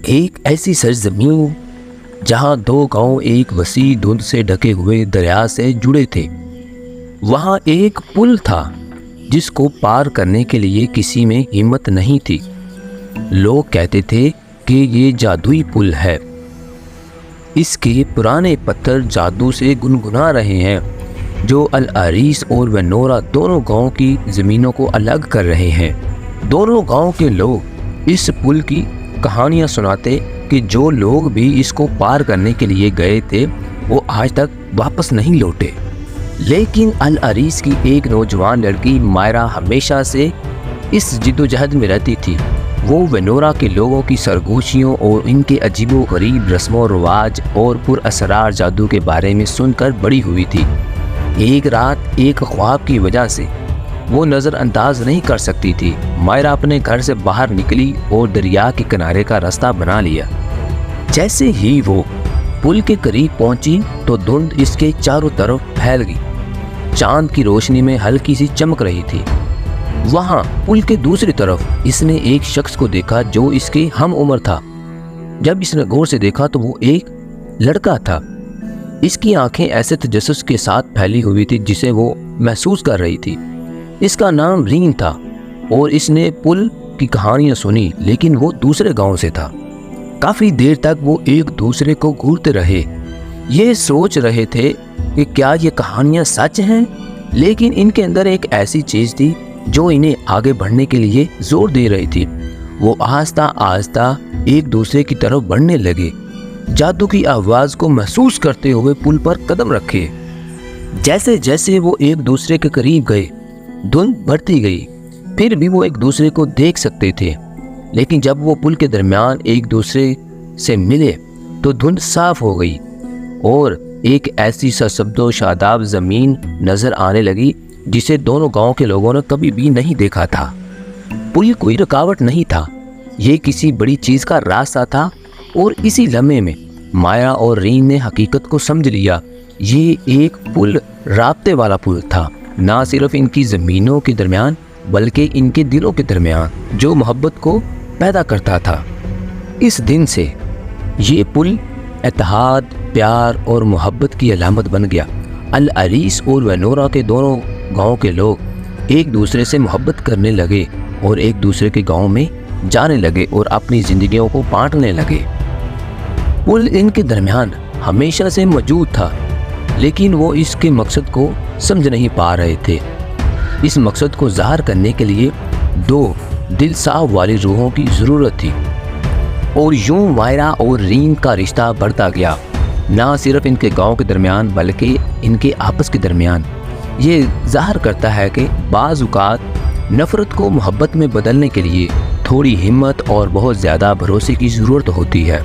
ایک ایسی سرزمین جہاں دو گاؤں ایک وسیع دھند سے ڈھکے ہوئے دریا سے جڑے تھے۔ وہاں ایک پل تھا جس کو پار کرنے کے لیے کسی میں ہمت نہیں تھی۔ لوگ کہتے تھے کہ یہ جادوئی پل ہے، اس کے پرانے پتھر جادو سے گنگنا رہے ہیں جو العریس اور ونورا دونوں گاؤں کی زمینوں کو الگ کر رہے ہیں۔ دونوں گاؤں کے لوگ اس پل کی کہانیاں سناتے کہ جو لوگ بھی اس کو پار کرنے کے لیے گئے تھے وہ آج تک واپس نہیں لوٹے۔ لیکن العریس کی ایک نوجوان لڑکی مائرا ہمیشہ سے اس جدوجہد میں رہتی تھی۔ وہ ونورا کے لوگوں کی سرگوشیوں اور ان کے عجیب و غریب رسم و رواج اور پر اسرار جادو کے بارے میں سن کر بڑی ہوئی تھی۔ ایک رات ایک خواب کی وجہ سے وہ نظر انداز نہیں کر سکتی تھی۔ مائرا اپنے گھر سے باہر نکلی اور دریا کے کنارے کا راستہ بنا لیا۔ جیسے ہی وہ پل کے قریب پہنچی تو دھند اس کے چاروں طرف پھیل گئی۔ چاند کی روشنی میں ہلکی سی چمک رہی تھی۔ وہاں پل کے دوسری طرف اس نے ایک شخص کو دیکھا جو اس کے ہم عمر تھا۔ جب اس نے غور سے دیکھا تو وہ ایک لڑکا تھا۔ اس کی آنکھیں ایسے تجسس کے ساتھ پھیلی ہوئی تھی جسے وہ محسوس کر رہی تھی۔ اس کا نام رین تھا اور اس نے پل کی کہانیاں سنی، لیکن وہ دوسرے گاؤں سے تھا۔ کافی دیر تک وہ ایک دوسرے کو گھورتے رہے، یہ سوچ رہے تھے کہ کیا یہ کہانیاں سچ ہیں، لیکن ان کے اندر ایک ایسی چیز تھی جو انہیں آگے بڑھنے کے لیے زور دے رہی تھی۔ وہ آہستہ آہستہ ایک دوسرے کی طرف بڑھنے لگے، جادو کی آواز کو محسوس کرتے ہوئے پل پر قدم رکھے۔ جیسے جیسے وہ ایک دوسرے کے قریب گئے دھند بڑھتی گئی، پھر بھی وہ ایک دوسرے کو دیکھ سکتے تھے، لیکن جب وہ پل کے درمیان ایک دوسرے سے ملے تو دھند صاف ہو گئی اور ایک ایسی سرسبز و شاداب زمین نظر آنے لگی جسے دونوں گاؤں کے لوگوں نے کبھی بھی نہیں دیکھا تھا۔ پل کوئی رکاوٹ نہیں تھا، یہ کسی بڑی چیز کا راستہ تھا، اور اسی لمحے میں مائرا اور رین نے حقیقت کو سمجھ لیا۔ یہ ایک پل رابطے والا پل تھا، نہ صرف ان کی زمینوں کے درمیان بلکہ ان کے دلوں کے درمیان، جو محبت کو پیدا کرتا تھا۔ اس دن سے یہ پل اتحاد، پیار اور محبت کی علامت بن گیا۔ العریس اور ونورا کے دونوں گاؤں کے لوگ ایک دوسرے سے محبت کرنے لگے اور ایک دوسرے کے گاؤں میں جانے لگے اور اپنی زندگیوں کو بانٹنے لگے۔ پل ان کے درمیان ہمیشہ سے موجود تھا، لیکن وہ اس کے مقصد کو سمجھ نہیں پا رہے تھے۔ اس مقصد کو ظاہر کرنے کے لیے دو دل صاف والی روحوں کی ضرورت تھی، اور یوں مائرا اور رین کا رشتہ بڑھتا گیا، نہ صرف ان کے گاؤں کے درمیان بلکہ ان کے آپس کے درمیان۔ یہ ظاہر کرتا ہے کہ بعض اوقات نفرت کو محبت میں بدلنے کے لیے تھوڑی ہمت اور بہت زیادہ بھروسے کی ضرورت ہوتی ہے۔